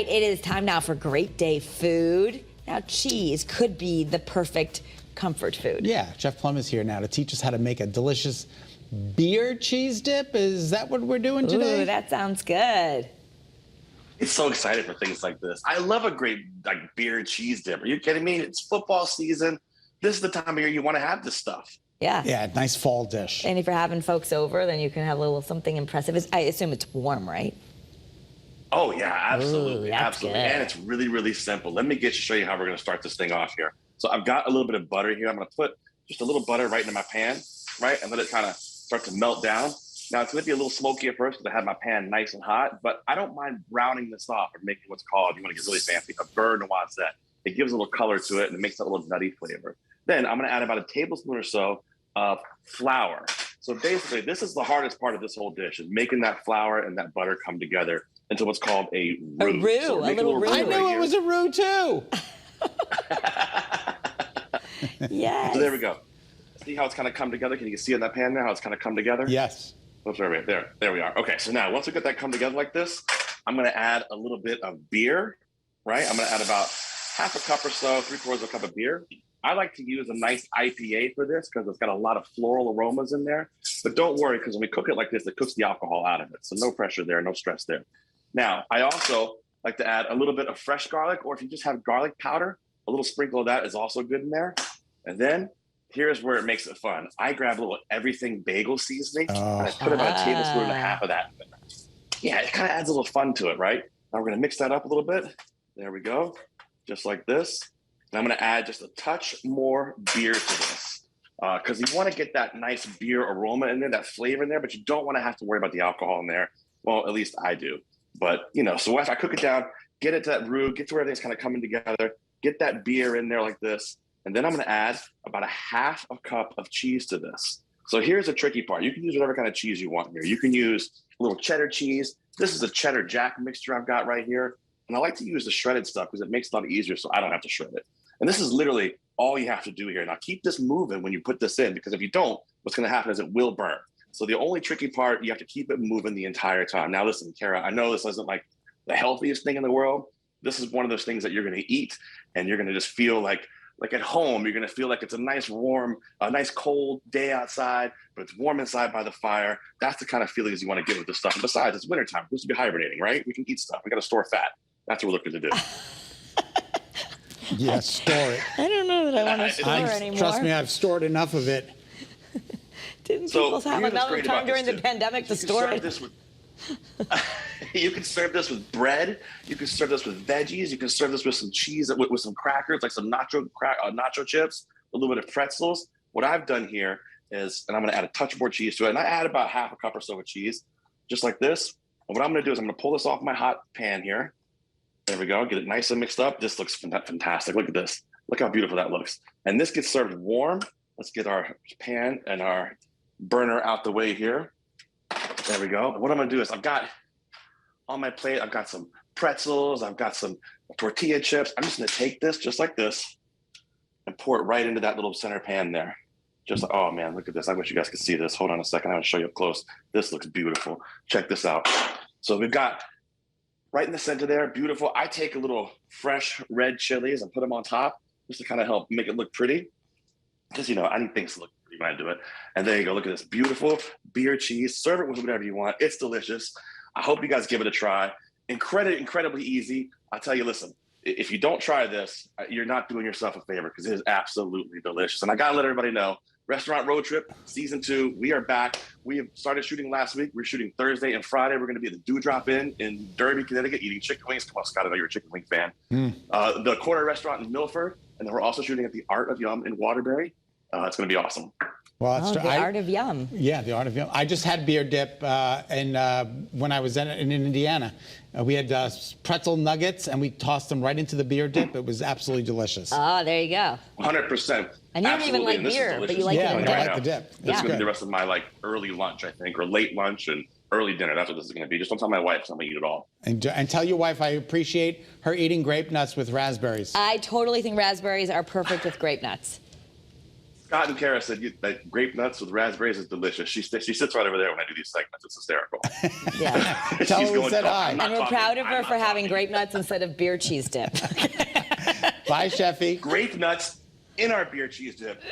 It is time now for great day food. Now, cheese could be the perfect comfort food. Yeah, Chef Plum is here now to teach us how to make a delicious beer cheese dip. Is that what we're doing today? Ooh, that sounds good. It's so excited for things like this. I love a great beer cheese dip. Are you kidding me? It's football season. This is the time of year you want to have this stuff. Yeah. Yeah, nice fall dish. And if you're having folks over, then you can have a little something impressive. I assume it's warm, right? Oh, yeah, absolutely. Ooh, that's absolutely. good. And it's really, really simple. Let me show you how we're going to start this thing off here. So I've got a little bit of butter here. I'm going to put just a little butter right into my pan, right? And let it kind of start to melt down. Now, it's going to be a little smoky at first because I have my pan nice and hot, but I don't mind browning this off or making what's called, you want to get really fancy, a beurre noisette. It gives a little color to it and it makes that little nutty flavor. Then I'm going to add about a tablespoon or so of flour. So basically, this is the hardest part of this whole dish, is making that flour and that butter come together into what's called a roux. A roux, So a little roux. I knew it was a roux too. Yes. So there we go. See how it's kind of come together? Can you see in that pan now how it's kind of come together? Yes. Oops, right there we are. Okay, so now once we get that come together like this, I'm going to add a little bit of beer, right? I'm going to add about half a cup or so, 3/4 of a cup of beer. I like to use a nice IPA for this because it's got a lot of floral aromas in there. But don't worry, because when we cook it like this, it cooks the alcohol out of it. So no pressure there, no stress there. Now, I also like to add a little bit of fresh garlic, or if you just have garlic powder, a little sprinkle of that is also good in there. And then here's where it makes it fun. I grab a little everything bagel seasoning and I put about a tablespoon and a half of that in there. Yeah, it kind of adds a little fun to it, right? Now we're going to mix that up a little bit. There we go, just like this. And I'm going to add just a touch more beer to this because you want to get that nice beer aroma in there, that flavor in there, but you don't want to have to worry about the alcohol in there. Well, at least I do. But, you know, so if I cook it down, get it to that roux, get to where everything's kind of coming together, get that beer in there like this. And then I'm going to add about a half a cup of cheese to this. So here's the tricky part. You can use whatever kind of cheese you want here. You can use a little cheddar cheese. This is a cheddar jack mixture I've got right here. And I like to use the shredded stuff because it makes it a lot easier so I don't have to shred it. And this is literally all you have to do here. Now keep this moving when you put this in, because if you don't, what's going to happen is it will burn. So the only tricky part, you have to keep it moving the entire time. Now listen, Kara, I know this isn't like the healthiest thing in the world. This is one of those things that you're going to eat and you're going to just feel like at home, you're going to feel like it's a nice warm, a nice cold day outside, but it's warm inside by the fire. That's the kind of feelings you want to get with this stuff. And besides, it's wintertime. We're supposed to be hibernating, right? We can eat stuff. We got to store fat. That's what we're looking to do. Yeah, store it. I don't know that I want to store anymore. Trust me, I've stored enough of it. Didn't people have another time during the pandemic to store it? You can serve this with bread. You can serve this with veggies. You can serve this with some cheese, with some crackers, like some nacho chips, a little bit of pretzels. What I've done here is, and I'm going to add a touch more cheese to it, and I add about half a cup or so of cheese, just like this. And what I'm going to do is I'm going to pull this off my hot pan here. There we go. Get it nice and mixed up. This looks fantastic. Look at this. Look how beautiful that looks. And this gets served warm. Let's get our pan and our burner out the way here. There we go. What I'm going to do is I've got on my plate, I've got some pretzels. I've got some tortilla chips. I'm just going to take this just like this and pour it right into that little center pan there. Just like, oh man, look at this. I wish you guys could see this. Hold on a second. I'm going to show you up close. This looks beautiful. Check this out. So we've got right in the center there, beautiful. I take a little fresh red chilies and put them on top just to kind of help make it look pretty. Because, you know, I need things to look pretty when I do it. And there you go. Look at this beautiful beer cheese. Serve it with whatever you want. It's delicious. I hope you guys give it a try. Incredibly easy. I'll tell you, listen, if you don't try this, you're not doing yourself a favor because it is absolutely delicious. And I got to let everybody know, Restaurant Road Trip, Season 2, we are back. We have started shooting last week. We're shooting Thursday and Friday. We're going to be at the Dewdrop Inn in Derby, Connecticut, eating chicken wings. Come on, Scott, I know you're a chicken wing fan. The Corner Restaurant in Milford, and then we're also shooting at the Art of Yum in Waterbury. It's going to be awesome. Well, the Art of Yum. Yeah, the Art of Yum. I just had beer dip when I was in Indiana. We had pretzel nuggets, and we tossed them right into the beer dip. It was absolutely delicious. Oh, there you go. 100%. And you don't even like beer, but you like it in dip. I like the dip. This is going to be the rest of my early lunch, I think, or late lunch and early dinner. That's what this is going to be. Just don't tell my wife, so I'm going to eat it all. And tell your wife I appreciate her eating grape nuts with raspberries. I totally think raspberries are perfect with grape nuts. Scott and Kara said that grape nuts with raspberries is delicious. She sits right over there when I do these segments. It's hysterical. Yeah. Tell She's her we said "Oh, hi." I'm not And we're talking. proud of her I'm for not having talking." grape nuts instead of beer cheese dip. Bye, Sheffy. Grape nuts in our beer cheese dip.